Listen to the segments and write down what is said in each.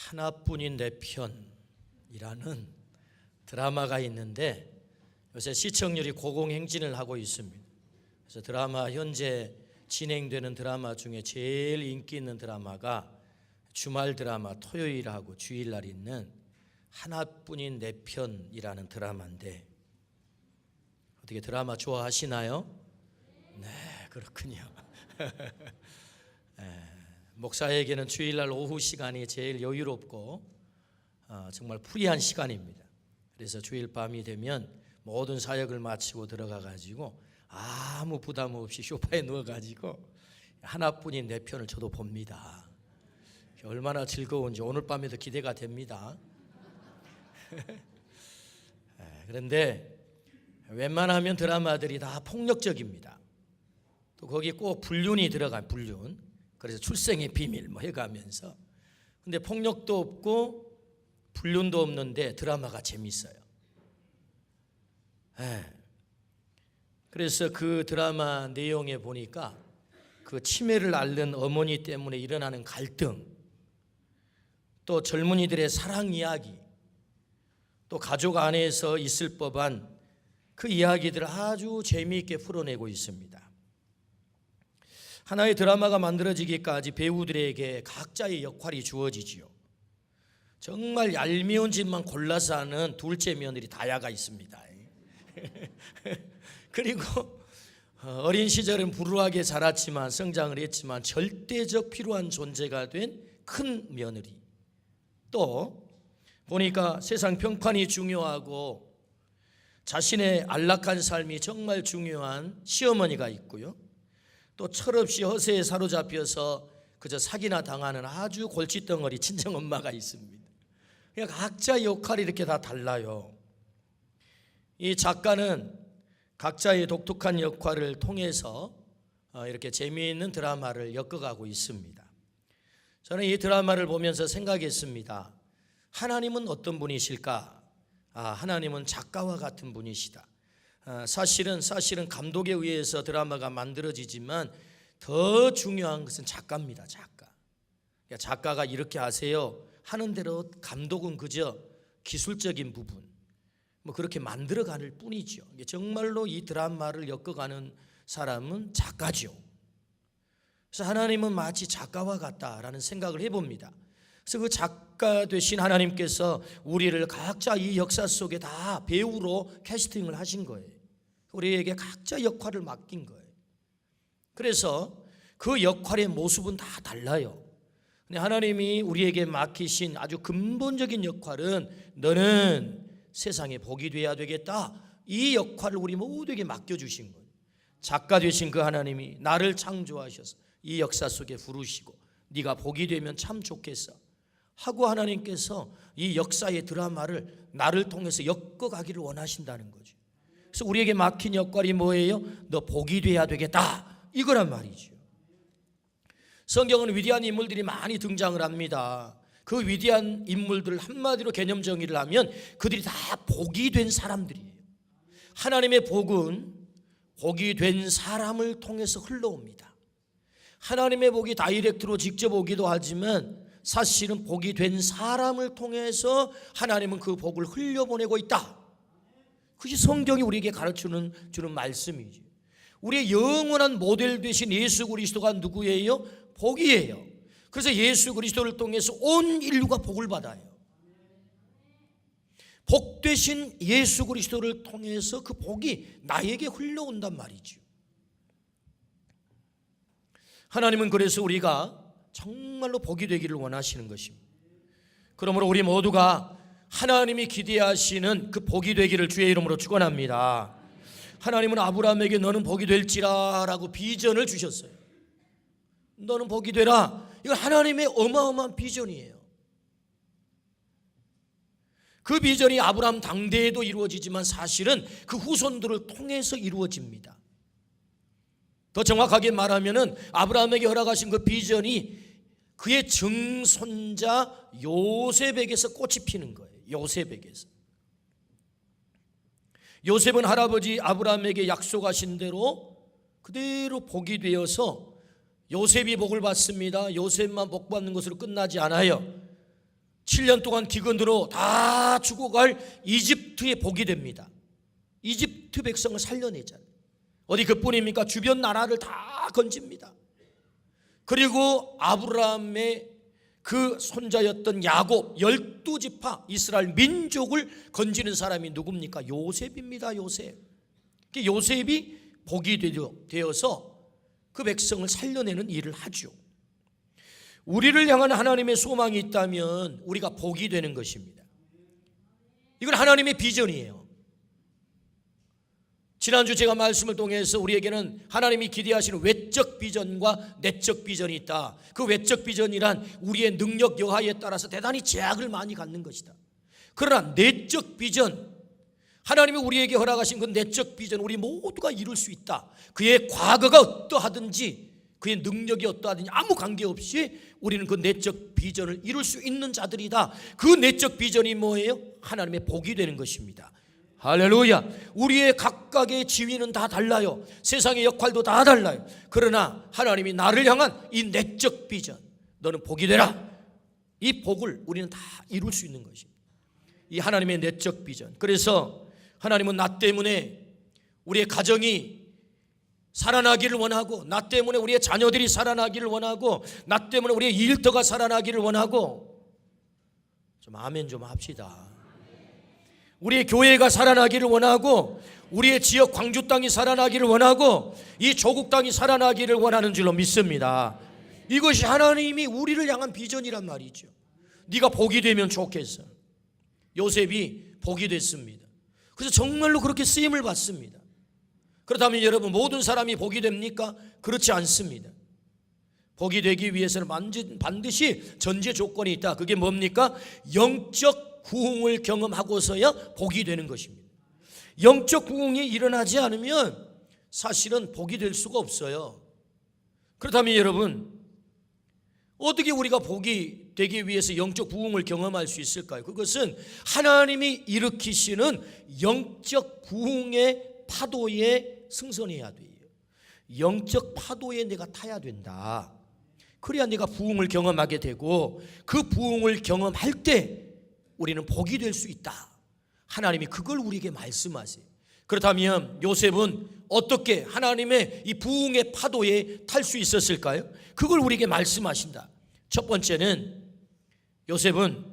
하나뿐인 내 편이라는 드라마가 있는데 요새 시청률이 고공행진을 하고 있습니다. 그래서 드라마 현재 진행되는 드라마 중에 제일 인기 있는 드라마가 주말 드라마 토요일하고 주일날 있는 하나뿐인 내 편이라는 드라마인데 어떻게 드라마 좋아하시나요? 네, 그렇군요. 목사에게는 주일날 오후 시간이 제일 여유롭고 정말 프리한 시간입니다. 그래서 주일 밤이 되면 모든 사역을 마치고 들어가 가지고 아무 부담 없이 소파에 누워 가지고 하나뿐인 내 편을 저도 봅니다. 얼마나 즐거운지 오늘 밤에도 기대가 됩니다. 그런데 웬만하면 드라마들이 다 폭력적입니다. 또 거기 꼭 불륜이 들어간 불륜. 그래서 출생의 비밀 뭐 해가면서 근데 폭력도 없고 불륜도 없는데 드라마가 재밌어요. 그래서 그 드라마 내용에 보니까 그 치매를 앓는 어머니 때문에 일어나는 갈등, 또 젊은이들의 사랑 이야기, 또 가족 안에서 있을 법한 그 이야기들을 아주 재미있게 풀어내고 있습니다. 하나의 드라마가 만들어지기까지 배우들에게 각자의 역할이 주어지지요. 정말 얄미운 짓만 골라서 하는 둘째 며느리 다야가 있습니다. 그리고 어린 시절은 불우하게 자랐지만 성장을 했지만 절대적 필요한 존재가 된 큰 며느리, 또 보니까 세상 평판이 중요하고 자신의 안락한 삶이 정말 중요한 시어머니가 있고요, 또 철없이 허세에 사로잡혀서 그저 사기나 당하는 아주 골칫덩어리 친정엄마가 있습니다. 그러니까 각자 역할이 이렇게 다 달라요. 이 작가는 각자의 독특한 역할을 통해서 이렇게 재미있는 드라마를 엮어가고 있습니다. 저는 이 드라마를 보면서 생각했습니다. 하나님은 어떤 분이실까? 하나님은 작가와 같은 분이시다. 사실은 감독에 의해서 드라마가 만들어지지만 더 중요한 것은 작가입니다. 작가가 이렇게 하세요 하는 대로 감독은 그저 기술적인 부분 뭐 그렇게 만들어가는 뿐이죠. 정말로 이 드라마를 엮어가는 사람은 작가죠. 그래서 하나님은 마치 작가와 같다라는 생각을 해봅니다. 그래서 그 작가 되신 하나님께서 우리를 각자 이 역사 속에 다 배우로 캐스팅을 하신 거예요. 우리에게 각자 역할을 맡긴 거예요. 그래서 그 역할의 모습은 다 달라요. 근데 하나님이 우리에게 맡기신 아주 근본적인 역할은 너는 세상에 복이 되어야 되겠다. 이 역할을 우리 모두에게 맡겨주신 거예요. 작가 되신 그 하나님이 나를 창조하셔서 이 역사 속에 부르시고 네가 복이 되면 참 좋겠어 하고 하나님께서 이 역사의 드라마를 나를 통해서 엮어가기를 원하신다는 거죠. 그래서 우리에게 맡긴 역할이 뭐예요? 너 복이 돼야 되겠다 이거란 말이죠. 성경은 위대한 인물들이 많이 등장을 합니다. 그 위대한 인물들을 한마디로 개념 정의를 하면 그들이 다 복이 된 사람들이에요. 하나님의 복은 복이 된 사람을 통해서 흘러옵니다. 하나님의 복이 다이렉트로 직접 오기도 하지만 사실은 복이 된 사람을 통해서 하나님은 그 복을 흘려보내고 있다. 그것이 성경이 우리에게 가르쳐주는 말씀이지. 우리의 영원한 모델 되신 예수 그리스도가 누구예요? 복이에요. 그래서 예수 그리스도를 통해서 온 인류가 복을 받아요. 복 되신 예수 그리스도를 통해서 그 복이 나에게 흘러온단 말이죠. 하나님은 그래서 우리가 정말로 복이 되기를 원하시는 것입니다. 그러므로 우리 모두가 하나님이 기대하시는 그 복이 되기를 주의 이름으로 축원합니다. 하나님은 아브라함에게 너는 복이 될지라 라고 비전을 주셨어요. 너는 복이 되라. 이건 하나님의 어마어마한 비전이에요. 그 비전이 아브라함 당대에도 이루어지지만 사실은 그 후손들을 통해서 이루어집니다. 더 정확하게 말하면은 아브라함에게 허락하신 그 비전이 그의 증손자 요셉에게서 꽃이 피는 거예요. 요셉에게서. 요셉은 할아버지 아브라함에게 약속하신 대로 그대로 복이 되어서 요셉이 복을 받습니다. 요셉만 복 받는 것으로 끝나지 않아요. 7년 동안 기근으로 다 죽어갈 이집트에 복이 됩니다. 이집트 백성을 살려내잖아요. 어디 그뿐입니까? 주변 나라를 다 건집니다. 그리고 아브라함의 그 손자였던 야곱 12지파 이스라엘 민족을 건지는 사람이 누굽니까? 요셉입니다. 요셉. 요셉이 복이 되어서 그 백성을 살려내는 일을 하죠. 우리를 향한 하나님의 소망이 있다면 우리가 복이 되는 것입니다. 이건 하나님의 비전이에요. 지난주 제가 말씀을 통해서 우리에게는 하나님이 기대하시는 외적 비전과 내적 비전이 있다. 그 외적 비전이란 우리의 능력 여하에 따라서 대단히 제약을 많이 갖는 것이다. 그러나 내적 비전, 하나님이 우리에게 허락하신 그 내적 비전 우리 모두가 이룰 수 있다. 그의 과거가 어떠하든지 그의 능력이 어떠하든지 아무 관계없이 우리는 그 내적 비전을 이룰 수 있는 자들이다. 그 내적 비전이 뭐예요? 하나님의 복이 되는 것입니다. 할렐루야. 우리의 각각의 지위는 다 달라요. 세상의 역할도 다 달라요. 그러나 하나님이 나를 향한 이 내적 비전, 너는 복이 되라, 이 복을 우리는 다 이룰 수 있는 것입니다. 이 하나님의 내적 비전. 그래서 하나님은 나 때문에 우리의 가정이 살아나기를 원하고, 나 때문에 우리의 자녀들이 살아나기를 원하고, 나 때문에 우리의 일터가 살아나기를 원하고. 좀 아멘 좀 합시다. 우리의 교회가 살아나기를 원하고, 우리의 지역 광주 땅이 살아나기를 원하고, 이 조국 땅이 살아나기를 원하는 줄로 믿습니다. 이것이 하나님이 우리를 향한 비전이란 말이죠. 네가 복이 되면 좋겠어. 요셉이 복이 됐습니다. 그래서 정말로 그렇게 쓰임을 받습니다. 그렇다면 여러분, 모든 사람이 복이 됩니까? 그렇지 않습니다. 복이 되기 위해서는 반드시 전제 조건이 있다. 그게 뭡니까? 영적 부흥을 경험하고서야 복이 되는 것입니다. 영적 부흥이 일어나지 않으면 사실은 복이 될 수가 없어요. 그렇다면 여러분, 어떻게 우리가 복이 되기 위해서 영적 부흥을 경험할 수 있을까요? 그것은 하나님이 일으키시는 영적 부흥의 파도에 승선해야 돼요. 영적 파도에 내가 타야 된다. 그래야 내가 부흥을 경험하게 되고, 그 부흥을 경험할 때 우리는 복이 될 수 있다. 하나님이 그걸 우리에게 말씀하세요. 그렇다면 요셉은 어떻게 하나님의 이 부흥의 파도에 탈 수 있었을까요? 그걸 우리에게 말씀하신다. 첫 번째는 요셉은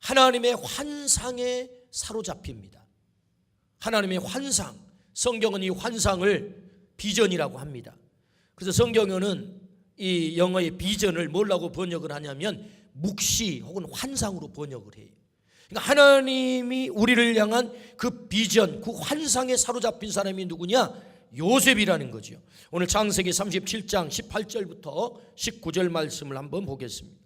하나님의 환상에 사로잡힙니다. 하나님의 환상, 성경은 이 환상을 비전이라고 합니다. 그래서 성경은 이 영어의 비전을 뭐라고 번역을 하냐면 묵시 혹은 환상으로 번역을 해요. 그러니까 하나님이 우리를 향한 그 비전, 그 환상에 사로잡힌 사람이 누구냐? 요셉이라는 거죠. 오늘 창세기 37장 18절부터 19절 말씀을 한번 보겠습니다.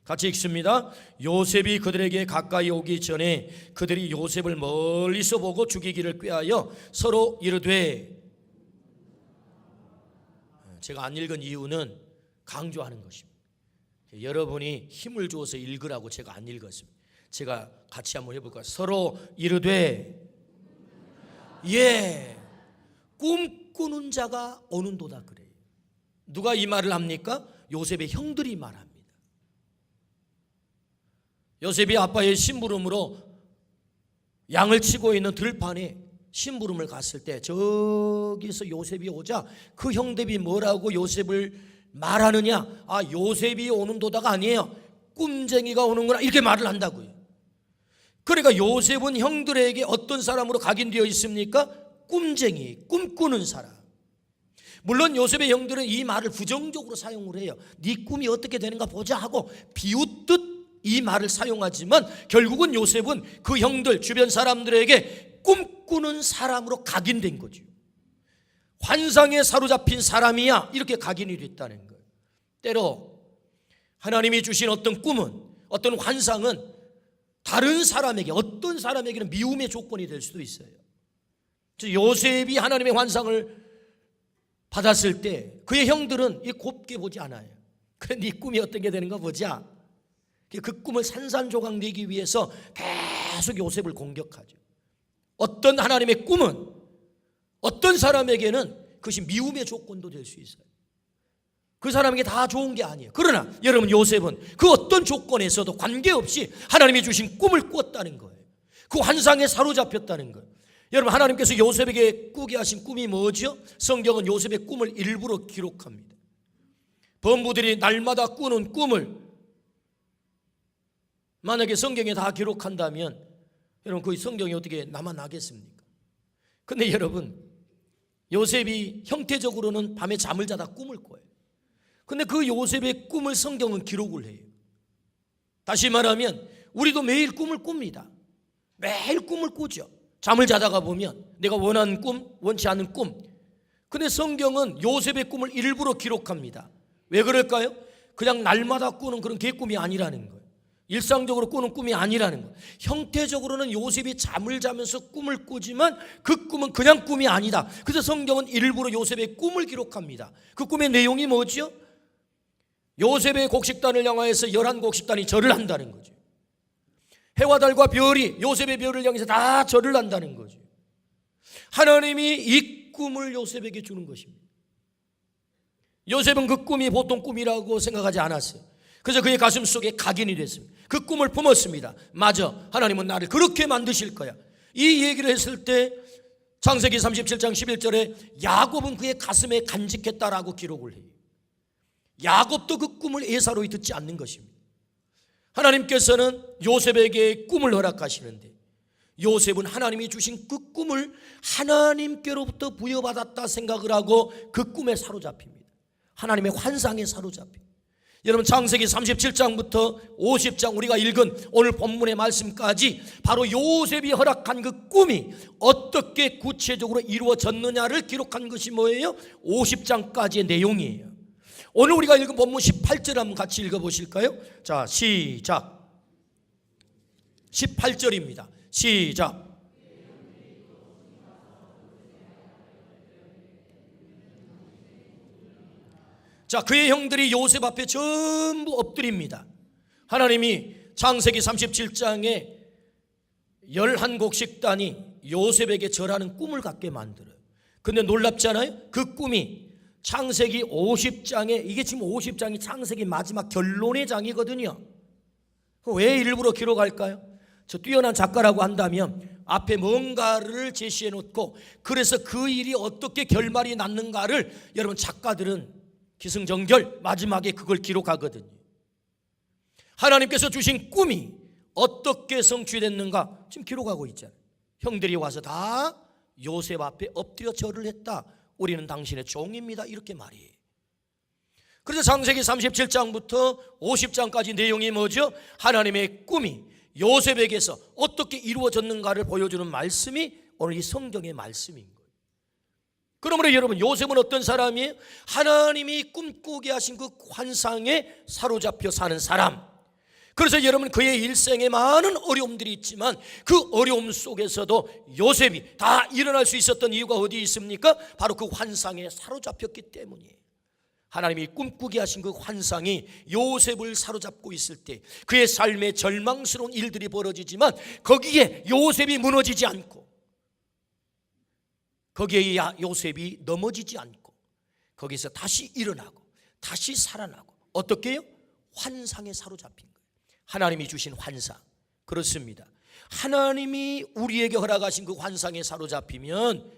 같이 읽습니다. 요셉이 그들에게 가까이 오기 전에 그들이 요셉을 멀리서 보고 죽이기를 꾀하여 서로 이르되, 제가 안 읽은 이유는 강조하는 것입니다. 여러분이 힘을 주어서 읽으라고 제가 안 읽었습니다. 제가 같이 한번 해볼까요? 서로 이르되, 예, 꿈꾸는 자가 오는도다 그래요. 누가 이 말을 합니까? 요셉의 형들이 말합니다. 요셉이 아빠의 심부름으로 양을 치고 있는 들판에 심부름을 갔을 때 저기서 요셉이 오자 그 형들이 뭐라고 요셉을 말하느냐? 아, 요셉이 오는도다가 아니에요. 꿈쟁이가 오는구나, 이렇게 말을 한다고요. 그러니까 요셉은 형들에게 어떤 사람으로 각인되어 있습니까? 꿈쟁이, 꿈꾸는 사람. 물론 요셉의 형들은 이 말을 부정적으로 사용을 해요. 네 꿈이 어떻게 되는가 보자 하고 비웃듯 이 말을 사용하지만 결국은 요셉은 그 형들, 주변 사람들에게 꿈꾸는 사람으로 각인된 거죠. 환상에 사로잡힌 사람이야, 이렇게 각인이 됐다는 거예요. 때로 하나님이 주신 어떤 꿈은, 어떤 환상은 다른 사람에게, 어떤 사람에게는 미움의 조건이 될 수도 있어요. 요셉이 하나님의 환상을 받았을 때 그의 형들은 곱게 보지 않아요. 그래, 네 꿈이 어떤 게 되는가 보자. 그 꿈을 산산조각 내기 위해서 계속 요셉을 공격하죠. 어떤 하나님의 꿈은 어떤 사람에게는 그것이 미움의 조건도 될 수 있어요. 그 사람에게 다 좋은 게 아니에요. 그러나 여러분, 요셉은 그 어떤 조건에서도 관계없이 하나님이 주신 꿈을 꿨다는 거예요. 그 환상에 사로잡혔다는 거예요. 여러분, 하나님께서 요셉에게 꾸게 하신 꿈이 뭐죠? 성경은 요셉의 꿈을 일부러 기록합니다. 범부들이 날마다 꾸는 꿈을 만약에 성경에 다 기록한다면 여러분, 그 성경이 어떻게 남아나겠습니까? 근데 여러분, 요셉이 형태적으로는 밤에 잠을 자다 꿈을 꿔요. 근데 그 요셉의 꿈을 성경은 기록을 해요. 다시 말하면 우리도 매일 꿈을 꿉니다. 매일 꿈을 꾸죠. 잠을 자다가 보면 내가 원하는 꿈, 원치 않은 꿈. 근데 성경은 요셉의 꿈을 일부러 기록합니다. 왜 그럴까요? 그냥 날마다 꾸는 그런 개꿈이 아니라는 거예요. 일상적으로 꾸는 꿈이 아니라는 거예요. 형태적으로는 요셉이 잠을 자면서 꿈을 꾸지만 그 꿈은 그냥 꿈이 아니다. 그래서 성경은 일부러 요셉의 꿈을 기록합니다. 그 꿈의 내용이 뭐죠? 요셉의 곡식단을 향하여서 11곡식단이 절을 한다는 거죠. 해와 달과 별이 요셉의 별을 향해서 다 절을 한다는 거죠. 하나님이 이 꿈을 요셉에게 주는 것입니다. 요셉은 그 꿈이 보통 꿈이라고 생각하지 않았어요. 그래서 그의 가슴 속에 각인이 됐습니다. 그 꿈을 품었습니다. 맞아, 하나님은 나를 그렇게 만드실 거야. 이 얘기를 했을 때 창세기 37장 11절에 야곱은 그의 가슴에 간직했다라고 기록을 해요. 야곱도 그 꿈을 에사로이 듣지 않는 것입니다. 하나님께서는 요셉에게 꿈을 허락하시는데 요셉은 하나님이 주신 그 꿈을 하나님께로부터 부여받았다 생각을 하고 그 꿈에 사로잡힙니다. 하나님의 환상에 사로잡힙니다. 여러분, 창세기 37장부터 50장 우리가 읽은 오늘 본문의 말씀까지 바로 요셉이 허락한 그 꿈이 어떻게 구체적으로 이루어졌느냐를 기록한 것이 뭐예요? 50장까지의 내용이에요. 오늘 우리가 읽은 본문 18절 한번 같이 읽어보실까요? 자, 시작. 18절입니다. 시작. 자, 그의 형들이 요셉 앞에 전부 엎드립니다. 하나님이 창세기 37장에 11곡식단이 요셉에게 절하는 꿈을 갖게 만들어요. 근데 놀랍잖아요. 그 꿈이 창세기 50장에, 이게 지금 50장이 창세기 마지막 결론의 장이거든요. 왜 일부러 기록할까요? 저 뛰어난 작가라고 한다면 앞에 뭔가를 제시해 놓고 그래서 그 일이 어떻게 결말이 났는가를 여러분 작가들은 기승전결 마지막에 그걸 기록하거든요. 하나님께서 주신 꿈이 어떻게 성취됐는가 지금 기록하고 있잖아요. 형들이 와서 다 요셉 앞에 엎드려 절을 했다. 우리는 당신의 종입니다. 이렇게 말이에요. 그래서 창세기 37장부터 50장까지 내용이 뭐죠? 하나님의 꿈이 요셉에게서 어떻게 이루어졌는가를 보여주는 말씀이 오늘 이 성경의 말씀인 거예요. 그러므로 여러분, 요셉은 어떤 사람이에요? 하나님이 꿈꾸게 하신 그 환상에 사로잡혀 사는 사람. 그래서 여러분, 그의 일생에 많은 어려움들이 있지만 그 어려움 속에서도 요셉이 다 일어날 수 있었던 이유가 어디 있습니까? 바로 그 환상에 사로잡혔기 때문이에요. 하나님이 꿈꾸게 하신 그 환상이 요셉을 사로잡고 있을 때 그의 삶에 절망스러운 일들이 벌어지지만 거기에 요셉이 무너지지 않고, 거기에 요셉이 넘어지지 않고 거기서 다시 일어나고 다시 살아나고, 어떻게 해요? 환상에 사로잡힌 거예요. 하나님이 주신 환상. 그렇습니다. 하나님이 우리에게 허락하신 그 환상에 사로잡히면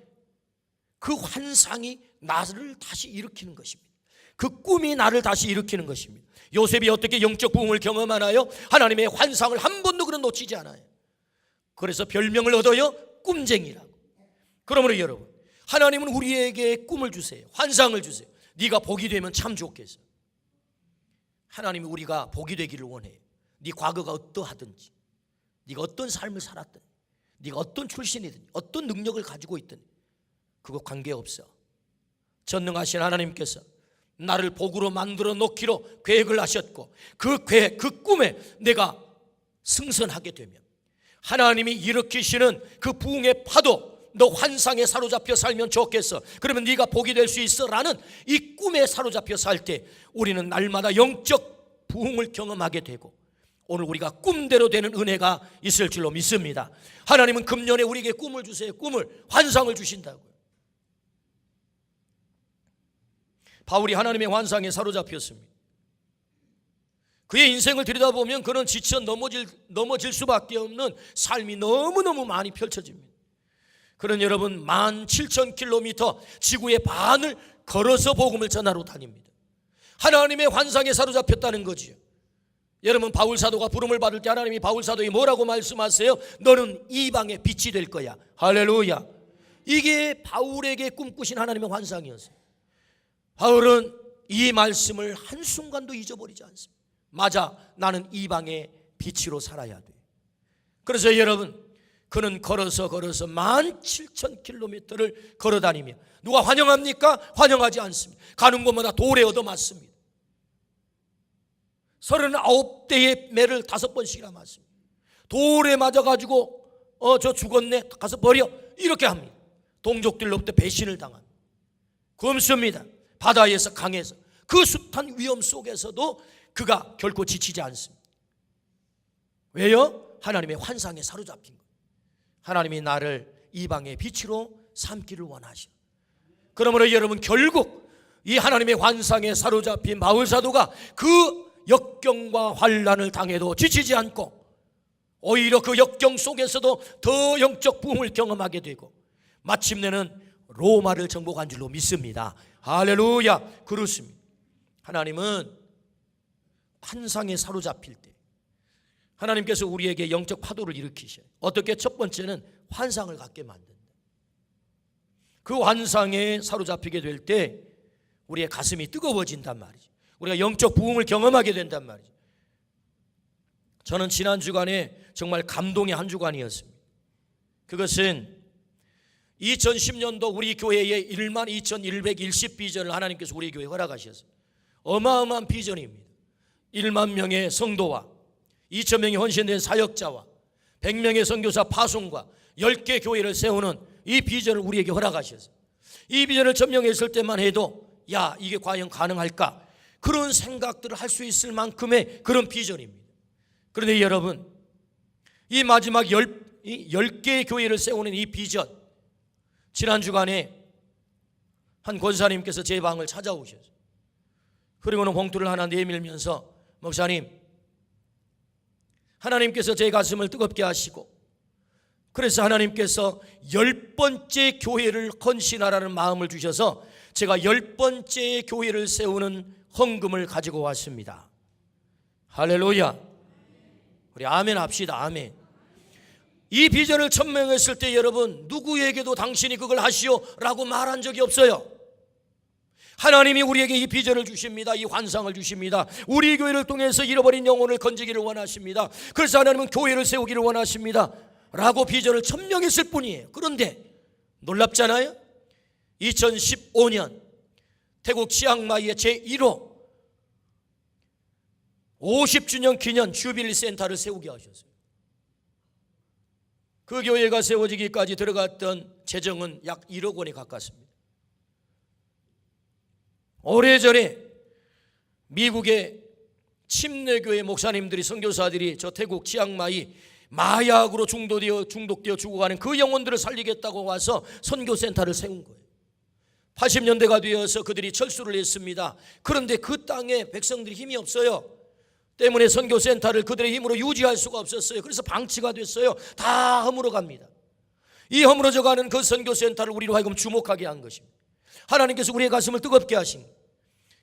그 환상이 나를 다시 일으키는 것입니다. 그 꿈이 나를 다시 일으키는 것입니다. 요셉이 어떻게 영적 부흥을 경험하나요? 하나님의 환상을 한 번도 그런 놓치지 않아요. 그래서 별명을 얻어요. 꿈쟁이라고. 그러므로 여러분, 하나님은 우리에게 꿈을 주세요. 환상을 주세요. 네가 복이 되면 참 좋겠어. 하나님이 우리가 복이 되기를 원해요. 네 과거가 어떠하든지, 네가 어떤 삶을 살았든, 네가 어떤 출신이든, 어떤 능력을 가지고 있든 그거 관계없어. 전능하신 하나님께서 나를 복으로 만들어 놓기로 계획을 하셨고 그 계획, 그 꿈에 내가 승선하게 되면 하나님이 일으키시는 그 부흥의 파도, 너 환상에 사로잡혀 살면 좋겠어. 그러면 네가 복이 될 수 있어 라는 이 꿈에 사로잡혀 살 때 우리는 날마다 영적 부흥을 경험하게 되고 오늘 우리가 꿈대로 되는 은혜가 있을 줄로 믿습니다. 하나님은 금년에 우리에게 꿈을 주세요. 꿈을, 환상을 주신다고요. 바울이 하나님의 환상에 사로잡혔습니다. 그의 인생을 들여다보면 그는 지쳐 넘어질 수밖에 없는 삶이 너무너무 많이 펼쳐집니다. 그는 여러분 17,000km 지구의 반을 걸어서 복음을 전하러 다닙니다. 하나님의 환상에 사로잡혔다는 거지요. 여러분, 바울 사도가 부름을 받을 때 하나님이 바울 사도에게 뭐라고 말씀하세요? 너는 이방의 빛이 될 거야. 할렐루야. 이게 바울에게 꿈꾸신 하나님의 환상이었어요. 바울은 이 말씀을 한순간도 잊어버리지 않습니다. 맞아, 나는 이방의 빛으로 살아야 돼. 그래서 여러분, 그는 걸어서 17,000km를 걸어다니며, 누가 환영합니까? 환영하지 않습니다. 가는 곳마다 돌에 얻어맞습니다. 39대의 매를 5번씩이나 맞습니다. 돌에 맞아가지고 저 죽었네, 가서 버려, 이렇게 합니다. 동족들로부터 배신을 당합니다. 굶습니다. 바다에서, 강에서, 그 숱한 위험 속에서도 그가 결코 지치지 않습니다. 왜요? 하나님의 환상에 사로잡힌 거예요. 하나님이 나를 이방의 빛으로 삼기를 원하셔. 그러므로 여러분, 결국 이 하나님의 환상에 사로잡힌 바울 사도가 그 역경과 환난을 당해도 지치지 않고 오히려 그 역경 속에서도 더 영적 부흥을 경험하게 되고 마침내는 로마를 정복한 줄로 믿습니다. 할렐루야. 그렇습니다. 하나님은 환상에 사로잡힐 때 하나님께서 우리에게 영적 파도를 일으키셔요. 어떻게? 첫 번째는 환상을 갖게 만든다. 그 환상에 사로잡히게 될 때 우리의 가슴이 뜨거워진단 말이죠. 우리가 영적 부흥을 경험하게 된단 말이죠. 저는 지난 주간에 정말 감동의 한 주간이었습니다. 그것은 2010년도 우리 교회의 12,110 비전을 하나님께서 우리 교회에 허락하셨어요. 어마어마한 비전입니다. 1만 명의 성도와 2,000명의 헌신된 사역자와 100명의 선교사 파송과 10개 교회를 세우는 이 비전을 우리에게 허락하셨어요. 이 비전을 점령했을 때만 해도 야, 이게 과연 가능할까? 그런 생각들을 할 수 있을 만큼의 그런 비전입니다. 그런데 여러분, 이 마지막 10개의 교회를 세우는 이 비전, 지난 주간에 한 권사님께서 제 방을 찾아오셨어요. 그리고는 봉투를 하나 내밀면서, 목사님, 하나님께서 제 가슴을 뜨겁게 하시고 그래서 하나님께서 10번째 교회를 헌신하라는 마음을 주셔서 제가 10번째 교회를 세우는 헌금을 가지고 왔습니다. 할렐루야. 우리 아멘 합시다. 아멘. 이 비전을 천명했을 때 여러분, 누구에게도 당신이 그걸 하시오 라고 말한 적이 없어요. 하나님이 우리에게 이 비전을 주십니다. 이 환상을 주십니다. 우리 교회를 통해서 잃어버린 영혼을 건지기를 원하십니다. 그래서 하나님은 교회를 세우기를 원하십니다 라고 비전을 천명했을 뿐이에요. 그런데 놀랍잖아요. 2015년 태국 치앙마이의 제1호 50주년 기념 주빌리 센터를 세우게 하셨어요. 그 교회가 세워지기까지 들어갔던 재정은 약 1억 원에 가깝습니다. 오래전에 미국의 침례교회 목사님들이, 선교사들이 저 태국 치앙마이 마약으로 중독되어 죽어가는 그 영혼들을 살리겠다고 와서 선교센터를 세운 거예요. 80년대가 되어서 그들이 철수를 했습니다. 그런데 그 땅에 백성들이 힘이 없어요. 때문에 선교센터를 그들의 힘으로 유지할 수가 없었어요. 그래서 방치가 됐어요. 다 허물어 갑니다. 이 허물어져 가는 그 선교센터를 우리로 하여금 주목하게 한 것입니다. 하나님께서 우리의 가슴을 뜨겁게 하신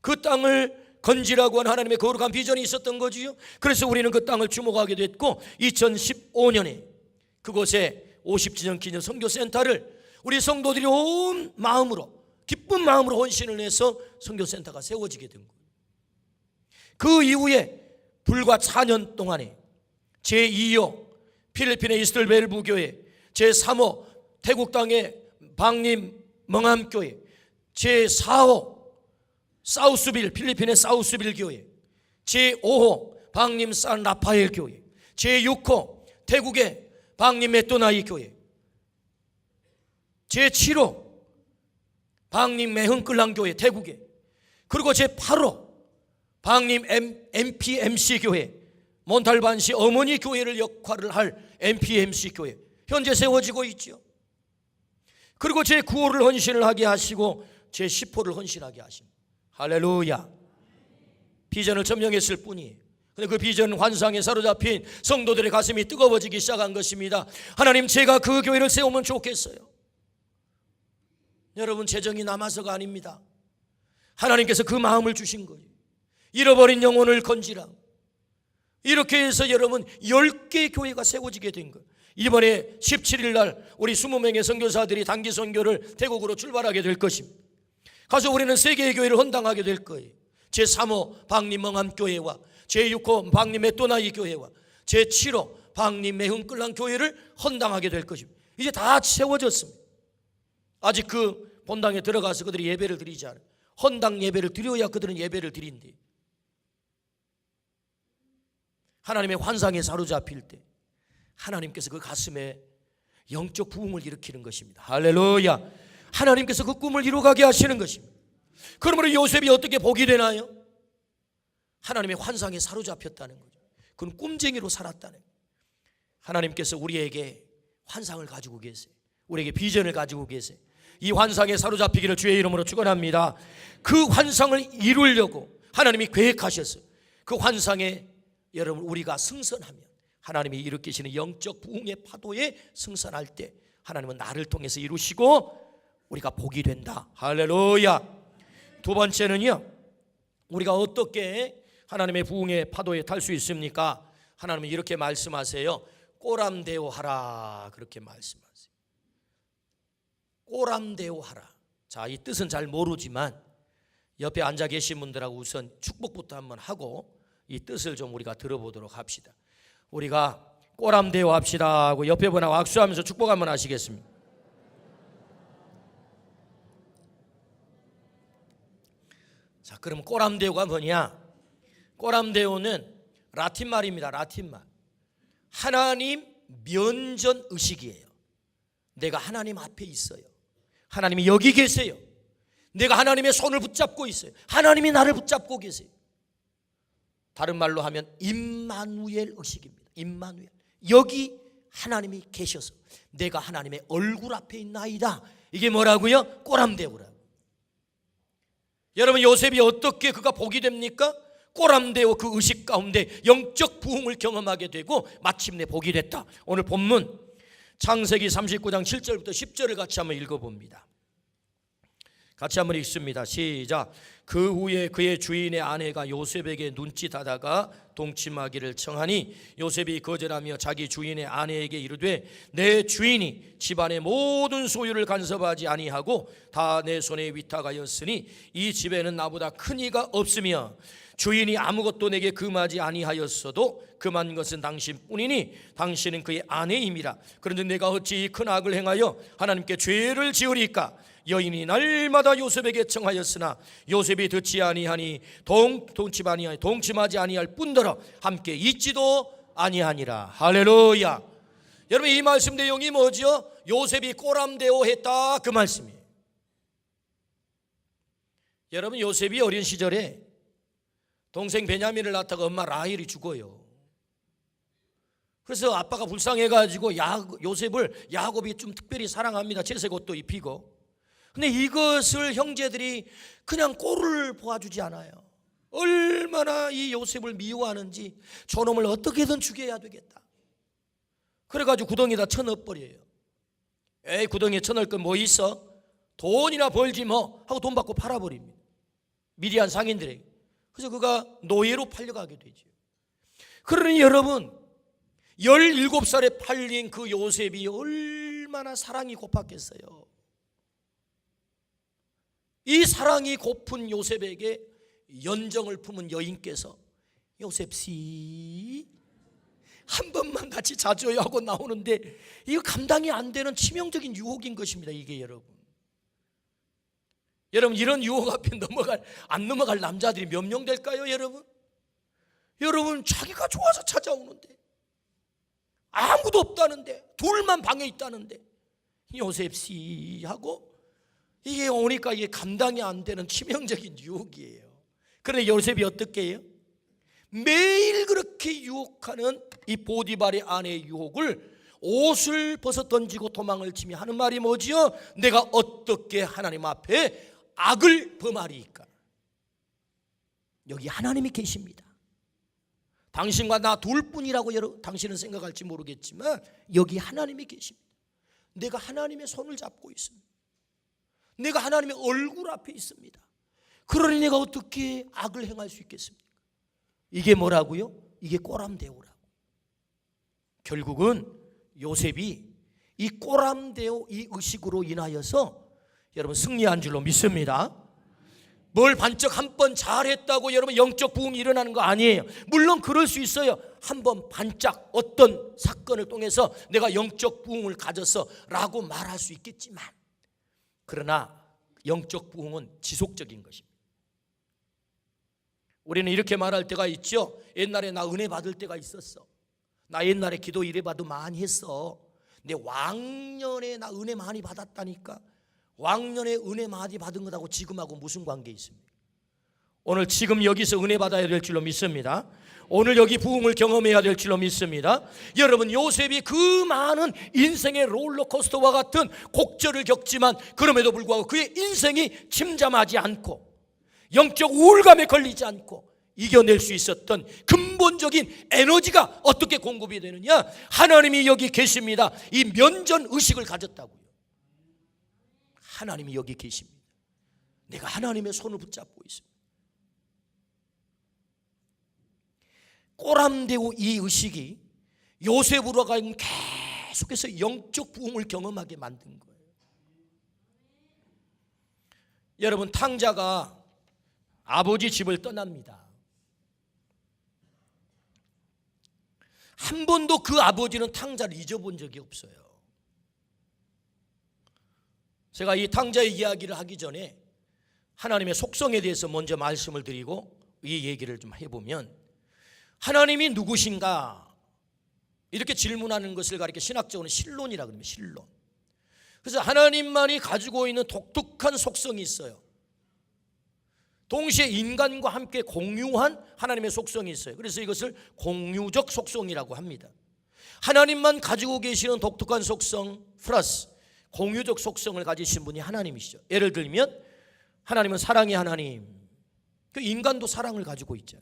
그 땅을 건지라고 하는 하나님의 거룩한 비전이 있었던 거지요. 그래서 우리는 그 땅을 주목하게 됐고 2015년에 그곳에 50주년 기념 선교센터를 우리 성도들이 온 마음으로, 기쁜 마음으로 헌신을 해서 선교센터가 세워지게 된 거예요. 그 이후에 불과 4년 동안에 제2호 필리핀의 이스틀벨부교회, 제3호 태국 땅의 방림 멍암교회, 제4호 사우스빌 필리핀의 사우스빌 교회, 제5호 방림 산 라파엘 교회, 제6호 태국의 방림 메토나이 교회, 제7호 방림 매흥끌랑 교회 태국에, 그리고 제8호 방림 MPMC 교회, 몬탈반시 어머니 교회를 역할을 할 MPMC 교회 현재 세워지고 있죠. 그리고 제9호를 헌신을 하게 하시고 제10호를 헌신하게 하십니다. 할렐루야. 비전을 점령했을 뿐이에요. 근데 그 비전 환상에 사로잡힌 성도들의 가슴이 뜨거워지기 시작한 것입니다. 하나님, 제가 그 교회를 세우면 좋겠어요. 여러분, 재정이 남아서가 아닙니다. 하나님께서 그 마음을 주신 거예요. 잃어버린 영혼을 건지라. 이렇게 해서 여러분 10개 교회가 세워지게 된 거예요. 이번에 17일 날 우리 20명의 선교사들이 단기 선교를 태국으로 출발하게 될 것입니다. 가서 우리는 3개의 교회를 헌당하게 될 거예요. 제3호 박림 멍암교회와 제6호 박림 메또나이 교회와 제7호 박림 매흥끌랑 교회를 헌당하게 될 것입니다. 이제 다 세워졌습니다. 아직 그 본당에 들어가서 그들이 예배를 드리지 않아요. 헌당 예배를 드려야 그들은 예배를 드린대. 하나님의 환상에 사로잡힐 때 하나님께서 그 가슴에 영적 부흥을 일으키는 것입니다. 할렐루야. 하나님께서 그 꿈을 이루어가게 하시는 것입니다. 그러므로 요셉이 어떻게 복이 되나요? 하나님의 환상에 사로잡혔다는 거죠. 그는 꿈쟁이로 살았다는 거예요. 하나님께서 우리에게 환상을 가지고 계세요. 우리에게 비전을 가지고 계세요. 이 환상에 사로잡히기를 주의 이름으로 축원합니다. 그 환상을 이루려고 하나님이 계획하셨어요. 그 환상에 여러분 우리가 승선하면 하나님이 일으키시는 영적 부흥의 파도에 승선할 때 하나님은 나를 통해서 이루시고 우리가 복이 된다. 할렐루야. 두 번째는요, 우리가 어떻게 하나님의 부흥의 파도에 탈 수 있습니까? 하나님은 이렇게 말씀하세요. 꼬람대오하라. 그렇게 말씀하세요. 꼬람대오하라. 자, 이 뜻은 잘 모르지만 옆에 앉아 계신 분들하고 우선 축복부터 한번 하고 이 뜻을 좀 우리가 들어보도록 합시다. 우리가 꼬람대오 합시다 하고 옆에 분하고 악수하면서 축복 한번 하시겠습니다. 자, 그럼 꼬람대오가 뭐냐? 꼬람대오는 라틴 말입니다. 라틴 말. 하나님 면전 의식이에요. 내가 하나님 앞에 있어요. 하나님이 여기 계세요. 내가 하나님의 손을 붙잡고 있어요. 하나님이 나를 붙잡고 계세요. 다른 말로 하면 임마누엘 의식입니다. 임마누엘. 여기 하나님이 계셔서 내가 하나님의 얼굴 앞에 있나이다. 이게 뭐라고요? 꼬람대오라고. 여러분, 요셉이 어떻게 그가 복이 됩니까? 꼬람대오 그 의식 가운데 영적 부흥을 경험하게 되고 마침내 복이 됐다. 오늘 본문 창세기 39장 7절부터 10절을 같이 한번 읽어봅니다. 같이 한번 읽습니다. 시작. 그 후에 그의 주인의 아내가 요셉에게 눈짓하다가 동침하기를 청하니 요셉이 거절하며 자기 주인의 아내에게 이르되 내 주인이 집안의 모든 소유를 간섭하지 아니하고 다 내 손에 위탁하였으니 이 집에는 나보다 큰 이가 없으며 주인이 아무것도 내게 금하지 아니하였어도 금한 것은 당신뿐이니 당신은 그의 아내임이라. 그런데 내가 어찌 이 큰 악을 행하여 하나님께 죄를 지으리까? 여인이 날마다 요셉에게 청하였으나 요셉이 듣지 아니하니 동침하지 아니할 뿐더러 함께 있지도 아니하니라. 할렐루야. 여러분, 이 말씀 내용이 뭐죠? 요셉이 꼬람대오 했다, 그 말씀이에요. 여러분, 요셉이 어린 시절에 동생 베냐민을 낳다가 엄마 라헬이 죽어요. 그래서 아빠가 불쌍해가지고 요셉을 야곱이 좀 특별히 사랑합니다. 채색 옷도 입히고. 근데 이것을 형제들이 그냥 꼴을 보아주지 않아요. 얼마나 이 요셉을 미워하는지 저놈을 어떻게든 죽여야 되겠다. 그래가지고 구덩이에다 쳐넣어버려요. 에이, 구덩이에 쳐넣을 건 뭐 있어? 돈이나 벌지 뭐 하고 돈 받고 팔아버립니다. 미디안 상인들에게. 그래서 그가 노예로 팔려가게 되죠. 그러니 여러분, 17살에 팔린 그 요셉이 얼마나 사랑이 고팠겠어요. 이 사랑이 고픈 요셉에게 연정을 품은 여인께서 요셉씨 한 번만 같이 자줘요 하고 나오는데 이거 감당이 안 되는 치명적인 유혹인 것입니다. 이게 여러분 이런 유혹 앞에 안 넘어갈 남자들이 몇 명 될까요? 여러분 자기가 좋아서 찾아오는데 아무도 없다는데 둘만 방에 있다는데 요셉씨 하고 이게 오니까 이게 감당이 안 되는 치명적인 유혹이에요. 그런데 요셉이 어떻게 해요? 매일 그렇게 유혹하는 이 보디발의 아내의 유혹을 옷을 벗어 던지고 도망을 치며 하는 말이 뭐지요? 내가 어떻게 하나님 앞에 악을 범하리이까? 여기 하나님이 계십니다. 당신과 나 둘뿐이라고 당신은 생각할지 모르겠지만 여기 하나님이 계십니다. 내가 하나님의 손을 잡고 있습니다. 내가 하나님의 얼굴 앞에 있습니다. 그러니 내가 어떻게 악을 행할 수 있겠습니까? 이게 뭐라고요? 이게 꼬람대오라고. 결국은 요셉이 이 꼬람대오 이 의식으로 인하여서 여러분 승리한 줄로 믿습니다. 뭘 반짝 한 번 잘했다고 여러분 영적 부흥이 일어나는 거 아니에요. 물론 그럴 수 있어요. 한 번 반짝 어떤 사건을 통해서 내가 영적 부흥을 가졌어 라고 말할 수 있겠지만, 그러나 영적 부흥은 지속적인 것입니다. 우리는 이렇게 말할 때가 있죠. 옛날에 나 은혜 받을 때가 있었어. 나 옛날에 기도 이래 봐도 많이 했어. 근데 왕년에 나 은혜 많이 받았다니까. 왕년에 은혜 많이 받은 것하고 지금하고 무슨 관계 있습니까? 오늘 지금 여기서 은혜 받아야 될 줄로 믿습니다. 오늘 여기 부흥을 경험해야 될 줄로 믿습니다. 여러분, 요셉이 그 많은 인생의 롤러코스터와 같은 곡절을 겪지만 그럼에도 불구하고 그의 인생이 침잠하지 않고 영적 우울감에 걸리지 않고 이겨낼 수 있었던 근본적인 에너지가 어떻게 공급이 되느냐? 하나님이 여기 계십니다. 이 면전 의식을 가졌다고요. 하나님이 여기 계십니다. 내가 하나님의 손을 붙잡고 있습니다. 꼬람대고 이 의식이 요셉으로 가면 계속해서 영적 부흥을 경험하게 만든 거예요. 여러분, 탕자가 아버지 집을 떠납니다. 한 번도 그 아버지는 탕자를 잊어본 적이 없어요. 제가 이 탕자의 이야기를 하기 전에 하나님의 속성에 대해서 먼저 말씀을 드리고 이 얘기를 좀 해보면, 하나님이 누구신가 이렇게 질문하는 것을 가리켜 신학적으로는 신론이라고 합니다. 신론. 그래서 하나님만이 가지고 있는 독특한 속성이 있어요. 동시에 인간과 함께 공유한 하나님의 속성이 있어요. 그래서 이것을 공유적 속성이라고 합니다. 하나님만 가지고 계시는 독특한 속성 플러스 공유적 속성을 가지신 분이 하나님이시죠. 예를 들면 하나님은 사랑의 하나님, 그 인간도 사랑을 가지고 있죠.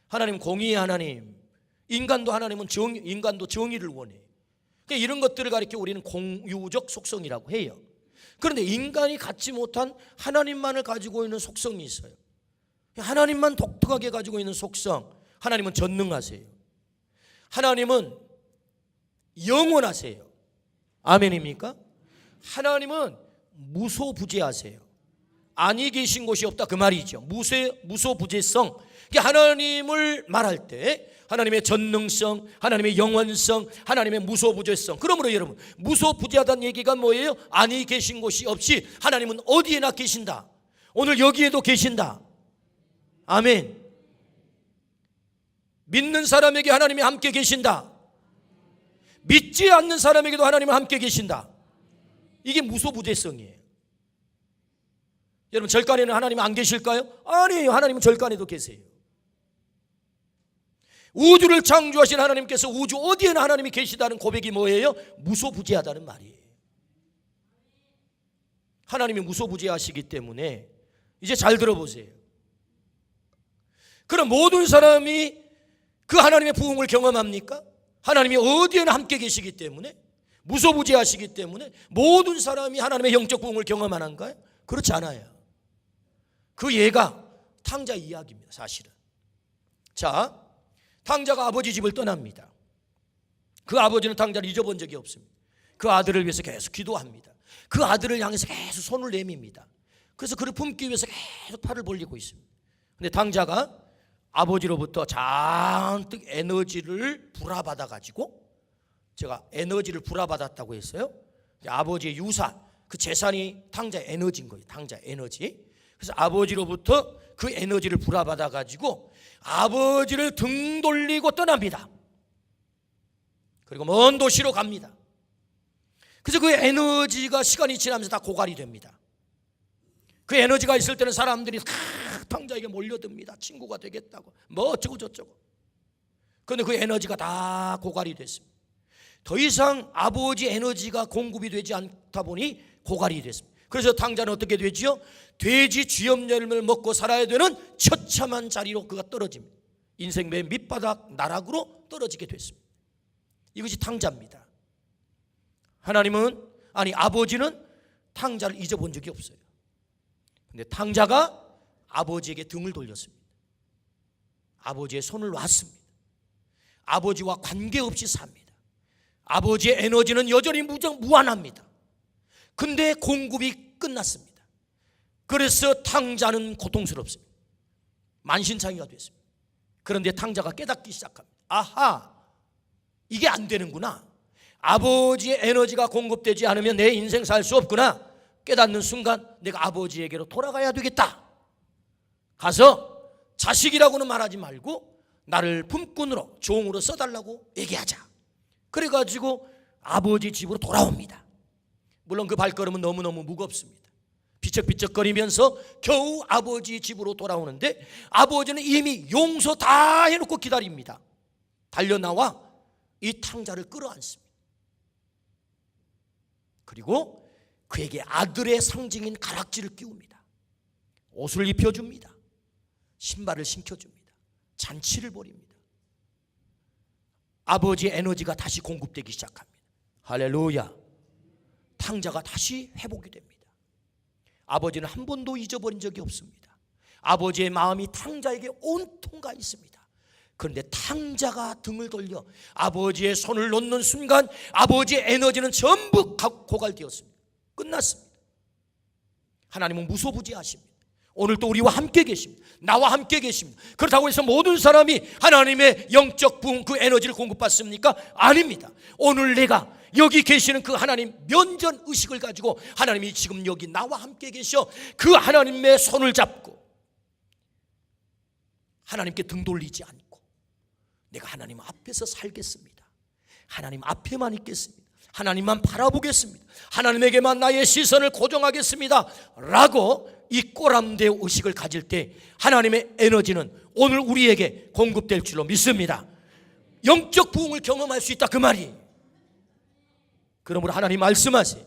하나님은 공의의 하나님, 하나님은 인간도 정의를 원해. 그러니까 이런 것들을 가리켜 우리는 공유적 속성이라고 해요. 그런데 인간이 갖지 못한 하나님만을 가지고 있는 속성이 있어요. 하나님만 독특하게 가지고 있는 속성. 하나님은 전능하세요. 하나님은 영원하세요. 아멘입니까? 하나님은 무소부재하세요. 아니 계신 곳이 없다 그 말이죠. 무소부재성. 하나님을 말할 때 하나님의 전능성, 하나님의 영원성, 하나님의 무소부재성. 그러므로 여러분, 무소부재하다는 얘기가 뭐예요? 아니 계신 곳이 없이 하나님은 어디에나 계신다. 오늘 여기에도 계신다. 아멘. 믿는 사람에게 하나님이 함께 계신다. 믿지 않는 사람에게도 하나님은 함께 계신다. 이게 무소부재성이에요. 여러분, 절간에는 하나님 안 계실까요? 아니에요. 하나님은 절간에도 계세요. 우주를 창조하신 하나님께서 우주 어디에나 하나님이 계시다는 고백이 뭐예요? 무소부재하다는 말이에요. 하나님이 무소부재하시기 때문에 이제 잘 들어보세요. 그럼 모든 사람이 그 하나님의 부흥을 경험합니까? 하나님이 어디에나 함께 계시기 때문에, 무소부재하시기 때문에 모든 사람이 하나님의 영적 부흥을 경험하는가요? 그렇지 않아요. 그 예가 탕자 이야기입니다. 사실은. 자, 탕자가 아버지 집을 떠납니다. 그 아버지는 탕자를 잊어본 적이 없습니다. 그 아들을 위해서 계속 기도합니다. 그 아들을 향해서 계속 손을 내밉니다. 그래서 그를 품기 위해서 계속 팔을 벌리고 있습니다. 근데 탕자가 아버지로부터 잔뜩 에너지를 불화받아 가지고, 제가 에너지를 불화받았다고 했어요. 아버지의 유산, 그 재산이 탕자의 에너지인 거예요. 탕자의 에너지. 그래서 아버지로부터 그 에너지를 불화받아 가지고 아버지를 등 돌리고 떠납니다. 그리고 먼 도시로 갑니다. 그래서 그 에너지가 시간이 지나면서 다 고갈이 됩니다. 그 에너지가 있을 때는 사람들이 탕자에게 몰려듭니다. 친구가 되겠다고 뭐 어쩌고 저쩌고. 그런데 그 에너지가 다 고갈이 됐습니다. 더 이상 아버지 에너지가 공급이 되지 않다 보니 고갈이 됐습니다. 그래서 탕자는 어떻게 되지요? 돼지 쥐염염을 먹고 살아야 되는 처참한 자리로 그가 떨어집니다. 인생 맨 밑바닥 나락으로 떨어지게 됐습니다. 이것이 탕자입니다. 하나님은, 아니 아버지는 탕자를 잊어본 적이 없어요. 근데 탕자가 아버지에게 등을 돌렸습니다. 아버지의 손을 놨습니다. 아버지와 관계없이 삽니다. 아버지의 에너지는 여전히 무한합니다. 근데 공급이 끝났습니다. 그래서 탕자는 고통스럽습니다. 만신창이가 됐습니다. 그런데 탕자가 깨닫기 시작합니다. 아하, 이게 안 되는구나. 아버지의 에너지가 공급되지 않으면 내 인생 살 수 없구나. 깨닫는 순간 내가 아버지에게로 돌아가야 되겠다. 가서 자식이라고는 말하지 말고 나를 품꾼으로, 종으로 써달라고 얘기하자. 그래가지고 아버지 집으로 돌아옵니다. 물론 그 발걸음은 너무너무 무겁습니다. 비쩍비쩍거리면서 겨우 아버지 집으로 돌아오는데 아버지는 이미 용서 다 해놓고 기다립니다. 달려나와 이 탕자를 끌어안습니다. 그리고 그에게 아들의 상징인 가락지를 끼웁니다. 옷을 입혀줍니다. 신발을 신겨줍니다. 잔치를 벌입니다. 아버지의 에너지가 다시 공급되기 시작합니다. 할렐루야. 탕자가 다시 회복이 됩니다. 아버지는 한 번도 잊어버린 적이 없습니다. 아버지의 마음이 탕자에게 온통 가 있습니다. 그런데 탕자가 등을 돌려 아버지의 손을 놓는 순간 아버지의 에너지는 전부 고갈되었습니다. 끝났습니다. 하나님은 무소부지하십니다. 오늘도 우리와 함께 계십니다. 나와 함께 계십니다. 그렇다고 해서 모든 사람이 하나님의 영적 부흥 그 에너지를 공급받습니까? 아닙니다. 오늘 내가 여기 계시는 그 하나님 면전 의식을 가지고 하나님이 지금 여기 나와 함께 계셔 그 하나님의 손을 잡고 하나님께 등 돌리지 않고 내가 하나님 앞에서 살겠습니다. 하나님 앞에만 있겠습니다. 하나님만 바라보겠습니다. 하나님에게만 나의 시선을 고정하겠습니다 라고 이 꼬람대 의식을 가질 때 하나님의 에너지는 오늘 우리에게 공급될 줄로 믿습니다. 영적 부흥을 경험할 수 있다 그 말이. 그러므로 하나님 말씀하세요.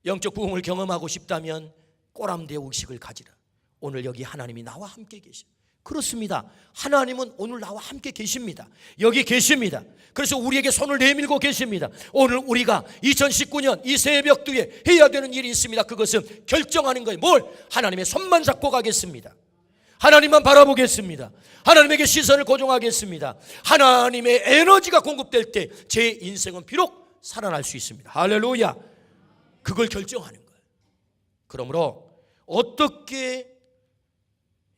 영적 부흥을 경험하고 싶다면 꼬람대 의식을 가지라. 오늘 여기 하나님이 나와 함께 계십니다. 그렇습니다. 하나님은 오늘 나와 함께 계십니다. 여기 계십니다. 그래서 우리에게 손을 내밀고 계십니다. 오늘 우리가 2019년 이 새벽도에 해야 되는 일이 있습니다. 그것은 결정하는 거예요. 뭘? 하나님의 손만 잡고 가겠습니다. 하나님만 바라보겠습니다. 하나님에게 시선을 고정하겠습니다. 하나님의 에너지가 공급될 때 제 인생은 비록 살아날 수 있습니다. 할렐루야. 그걸 결정하는 거예요. 그러므로 어떻게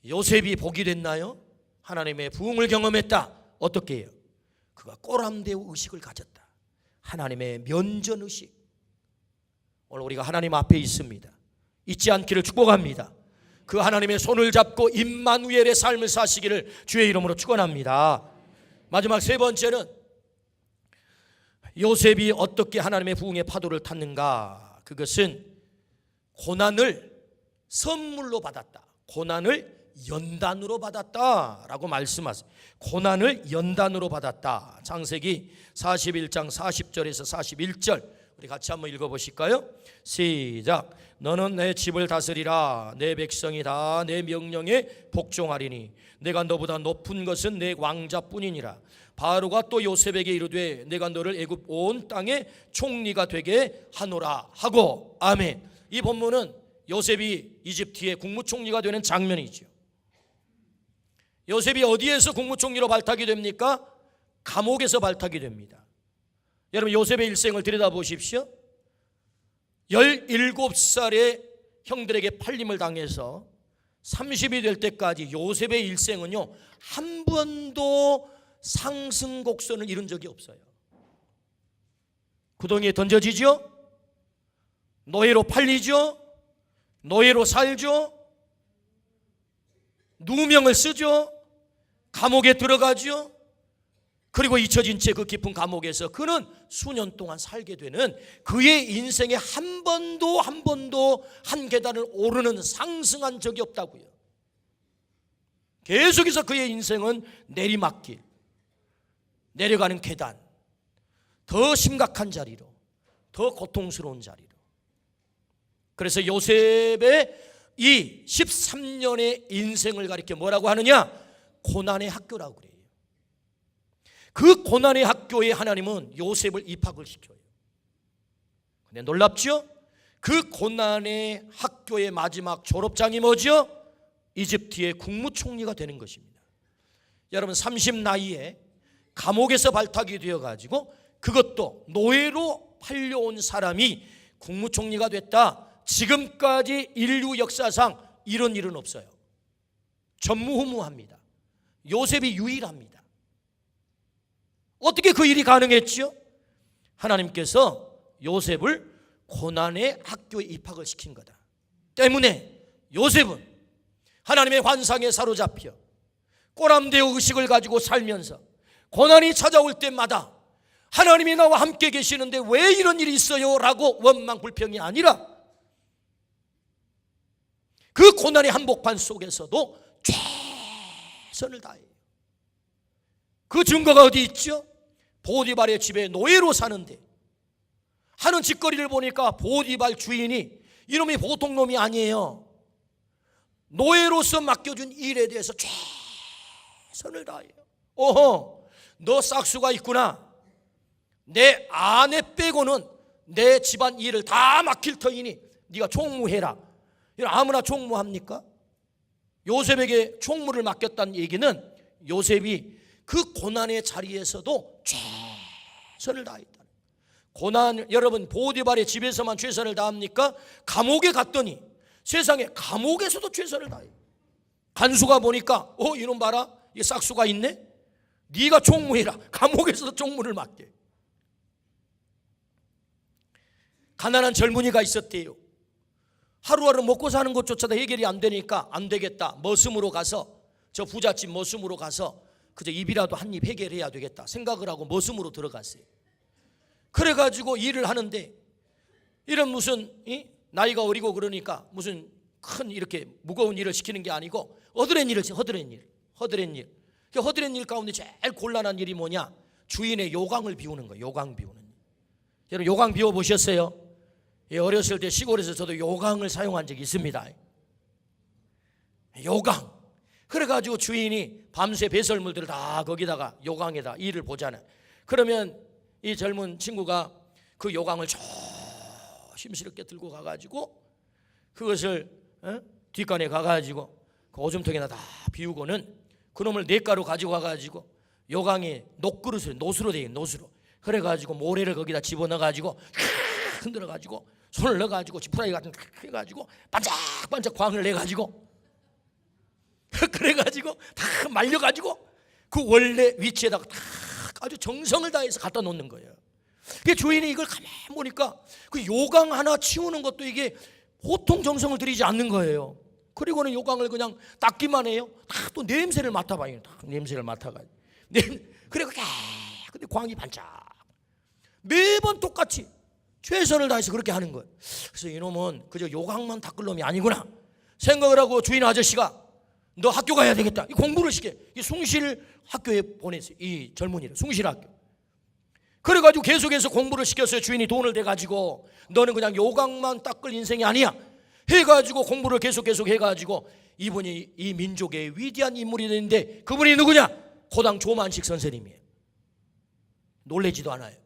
요셉이 복이 됐나요? 하나님의 부흥을 경험했다. 어떻게 해요? 그가 꼬람대의 의식을 가졌다. 하나님의 면전 의식. 오늘 우리가 하나님 앞에 있습니다. 잊지 않기를 축복합니다. 그 하나님의 손을 잡고 임마누엘의 삶을 사시기를 주의 이름으로 축원합니다. 마지막 세 번째는 요셉이 어떻게 하나님의 부흥의 파도를 탔는가? 그것은 고난을 선물로 받았다. 고난을 연단으로 받았다라고 말씀하세요. 고난을 연단으로 받았다. 창세기 41장 40절에서 41절 우리 같이 한번 읽어보실까요? 시작. 너는 내 집을 다스리라. 내 백성이 다 내 명령에 복종하리니 내가 너보다 높은 것은 내 왕자뿐이니라. 바로가 또 요셉에게 이르되 내가 너를 애굽 온 땅의 총리가 되게 하노라 하고. 아멘. 이 본문은 요셉이 이집트의 국무총리가 되는 장면이죠. 요셉이 어디에서 국무총리로 발탁이 됩니까? 감옥에서 발탁이 됩니다. 여러분 요셉의 일생을 들여다보십시오. 17살에 형들에게 팔림을 당해서 30이 될 때까지 요셉의 일생은요 한 번도 상승 곡선을 이룬 적이 없어요. 구덩이에 던져지죠. 노예로 팔리죠. 노예로 살죠. 누명을 쓰죠. 감옥에 들어가죠. 그리고 잊혀진 채 그 깊은 감옥에서 그는 수년 동안 살게 되는 그의 인생에 한 번도 한 계단을 오르는 상승한 적이 없다고요. 계속해서 그의 인생은 내리막길, 내려가는 계단, 더 심각한 자리로, 더 고통스러운 자리로. 그래서 요셉의 이 13년의 인생을 가리켜 뭐라고 하느냐? 고난의 학교라고 그래요. 그 고난의 학교에 하나님은 요셉을 입학을 시켜요. 근데 놀랍죠? 그 고난의 학교의 마지막 졸업장이 뭐죠? 이집트의 국무총리가 되는 것입니다. 여러분 30 나이에 감옥에서 발탁이 되어가지고 그것도 노예로 팔려온 사람이 국무총리가 됐다. 지금까지 인류 역사상 이런 일은 없어요. 전무후무합니다. 요셉이 유일합니다. 어떻게 그 일이 가능했죠? 하나님께서 요셉을 고난의 학교에 입학을 시킨 거다. 때문에 요셉은 하나님의 환상에 사로잡혀 꼬람대어 의식을 가지고 살면서 고난이 찾아올 때마다 하나님이 나와 함께 계시는데 왜 이런 일이 있어요? 라고 원망 불평이 아니라 그 고난의 한복판 속에서도 최선을 다해요. 그 증거가 어디 있죠? 보디발의 집에 노예로 사는데 하는 짓거리를 보니까 보디발 주인이 이놈이 보통 놈이 아니에요. 노예로서 맡겨준 일에 대해서 최선을 다해요. 오호, 너 싹수가 있구나. 내 아내 빼고는 내 집안 일을 다 맡길 터이니 네가 총무해라. 아무나 총무합니까? 요셉에게 총무를 맡겼다는 얘기는 요셉이 그 고난의 자리에서도 최선을 다했다. 고난, 여러분 보디발의 집에서만 최선을 다합니까? 감옥에 갔더니 세상에 감옥에서도 최선을 다해요. 간수가 보니까 이놈 봐라, 이 싹수가 있네. 네가 총무해라. 감옥에서도 총무를 맡게. 가난한 젊은이가 있었대요. 하루하루 먹고 사는 것조차도 해결이 안 되니까 안 되겠다. 머슴으로 가서, 저 부잣집 머슴으로 가서 그저 입이라도 한 입 해결해야 되겠다 생각을 하고 머슴으로 들어갔어요. 그래가지고 일을 하는데 이런 무슨 나이가 어리고 그러니까 무슨 큰 이렇게 무거운 일을 시키는 게 아니고 허드렛 일을 허드렛 일. 그 허드렛 일 가운데 제일 곤란한 일이 뭐냐? 주인의 요강을 비우는 거예요. 요강 비우는 일. 여러분 요강 비워 보셨어요? 예, 어렸을 때 시골에서 저도 요강을 사용한 적이 있습니다. 요강. 그래가지고 주인이 밤새 배설물들을 다 거기다가 요강에다 일을 보잖아요. 그러면 이 젊은 친구가 그 요강을 조심스럽게 들고 가가지고 그것을 뒷간에 가가지고 그 오줌통에다 다 비우고는 그놈을 냇가로 가지고 가가지고 요강에 녹그릇을 노수로 되어 있는 노수로 그래가지고 모래를 거기다 집어넣어가지고 흔들어가지고 손을 넣어가지고 지푸라기 같은 거 해가지고 반짝반짝 광을 내가지고 그래가지고 다 말려가지고 그 원래 위치에다가 다 아주 정성을 다해서 갖다 놓는 거예요. 그 주인이 이걸 가만히 보니까 그 요강 하나 치우는 것도 이게 보통 정성을 들이지 않는 거예요. 그리고는 요강을 그냥 닦기만 해요. 다 또 냄새를 맡아봐요. 다 냄새를 맡아가지고 그리고 근데 광이 반짝 매번 똑같이 최선을 다해서 그렇게 하는 거예요. 그래서 이놈은 그저 요강만 닦을 놈이 아니구나 생각을 하고 주인 아저씨가 너 학교 가야 되겠다. 이 공부를 시켜. 이 숭실 학교에 보냈어요. 이 젊은이를 숭실 학교. 그래가지고 계속해서 공부를 시켰어요. 주인이 돈을 대가지고 너는 그냥 요강만 닦을 인생이 아니야. 해가지고 공부를 계속 해가지고 이분이 이 민족의 위대한 인물이 되는데 그분이 누구냐? 고당 조만식 선생님이에요. 놀래지도 않아요.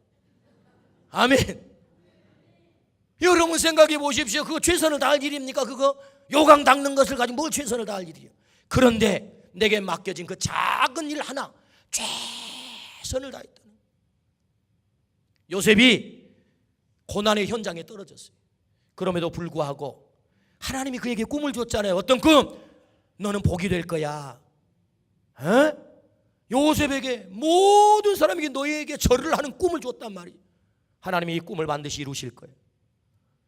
아멘. 여러분 생각해 보십시오. 그거 최선을 다할 일입니까? 그거 요강 닦는 것을 가지고 뭘 최선을 다할 일이에요. 그런데 내게 맡겨진 그 작은 일 하나 최선을 다했다는 거예요. 요셉이 고난의 현장에 떨어졌어요. 그럼에도 불구하고 하나님이 그에게 꿈을 줬잖아요. 어떤 꿈? 너는 복이 될 거야. 요셉에게 모든 사람에게 너에게 절을 하는 꿈을 줬단 말이에요. 하나님이 이 꿈을 반드시 이루실 거예요.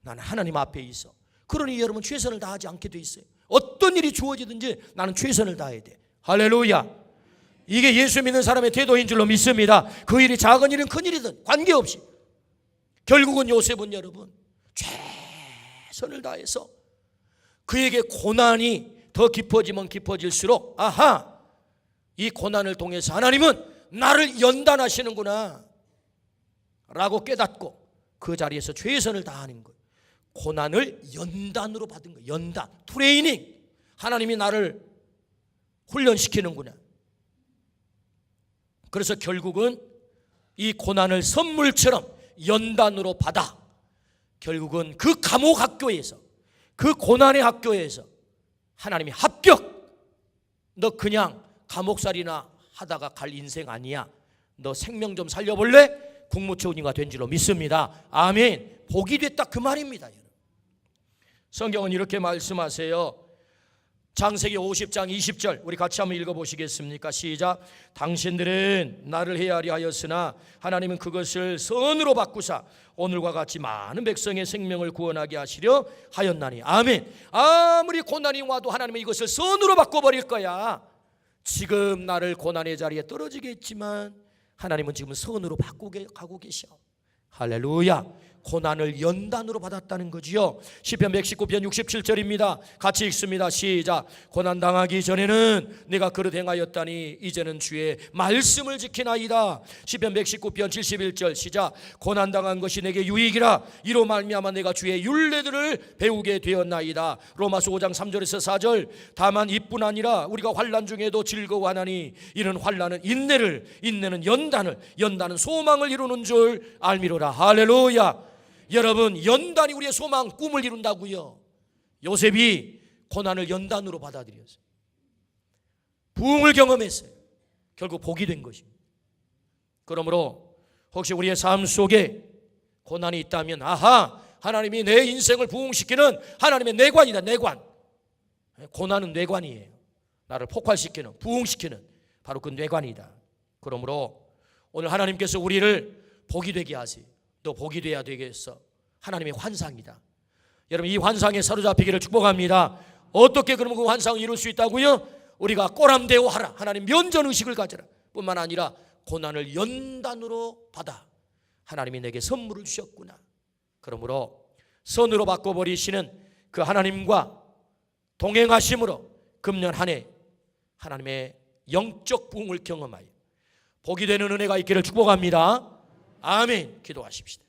나는 하나님 앞에 있어. 그러니 여러분 최선을 다하지 않게 돼 있어요. 어떤 일이 주어지든지 나는 최선을 다해야 돼. 할렐루야. 이게 예수 믿는 사람의 태도인 줄로 믿습니다. 그 일이 작은 일은 큰 일이든 관계없이 결국은 요셉은 여러분 최선을 다해서 그에게 고난이 더 깊어지면 깊어질수록 아하, 이 고난을 통해서 하나님은 나를 연단하시는구나 라고 깨닫고 그 자리에서 최선을 다하는 거예요. 고난을 연단으로 받은 거예요. 연단, 트레이닝. 하나님이 나를 훈련시키는구나. 그래서 결국은 이 고난을 선물처럼 연단으로 받아 결국은 그 감옥 학교에서, 그 고난의 학교에서 하나님이 합격! 너 그냥 감옥살이나 하다가 갈 인생 아니야. 너 생명 좀 살려볼래? 국무총리가 된 줄로 믿습니다. 아멘. 복이 됐다 그 말입니다. 성경은 이렇게 말씀하세요. 창세기 50장 20절 우리 같이 한번 읽어보시겠습니까? 시작. 당신들은 나를 헤아려 하였으나 하나님은 그것을 선으로 바꾸사 오늘과 같이 많은 백성의 생명을 구원하게 하시려 하였나니. 아멘. 아무리 고난이 와도 하나님은 이것을 선으로 바꿔버릴 거야. 지금 나를 고난의 자리에 떨어지게 했지만 하나님은 지금 선으로 바꾸게 가고 계셔. 할렐루야. 고난을 연단으로 받았다는 거지요. 시편 119편 67절입니다. 같이 읽습니다. 시작. 고난 당하기 전에는 내가 그릇 행하였다니 이제는 주의 말씀을 지키나이다. 시편 119편 71절 시작. 고난 당한 것이 내게 유익이라 이로 말미암아 내가 주의 율례들을 배우게 되었나이다. 로마서 5장 3절에서 4절. 다만 이뿐 아니라 우리가 환난 중에도 즐거워하나니 이는 환난은 인내를, 인내는 연단을, 연단은 소망을 이루는 줄 알미로라. 할렐루야. 여러분, 연단이 우리의 소망, 꿈을 이룬다고요. 요셉이 고난을 연단으로 받아들였어요. 부흥을 경험했어요. 결국 복이 된 것입니다. 그러므로 혹시 우리의 삶 속에 고난이 있다면 아하, 하나님이 내 인생을 부흥시키는 하나님의 뇌관이다. 뇌관. 고난은 뇌관이에요. 나를 폭발시키는, 부흥시키는 바로 그 뇌관이다. 그러므로 오늘 하나님께서 우리를 복이 되게 하세요. 너 복이 돼야 되겠어. 하나님의 환상이다. 여러분, 이 환상에 사로잡히기를 축복합니다. 어떻게 그러면 그 환상을 이룰 수 있다고요? 우리가 꼬람대오하라. 하나님 면전의식을 가져라. 뿐만 아니라 고난을 연단으로 받아 하나님이 내게 선물을 주셨구나. 그러므로 선으로 바꿔버리시는 그 하나님과 동행하심으로 금년 한 해 하나님의 영적 부흥을 경험하여 복이 되는 은혜가 있기를 축복합니다. 아멘. 기도하십시다.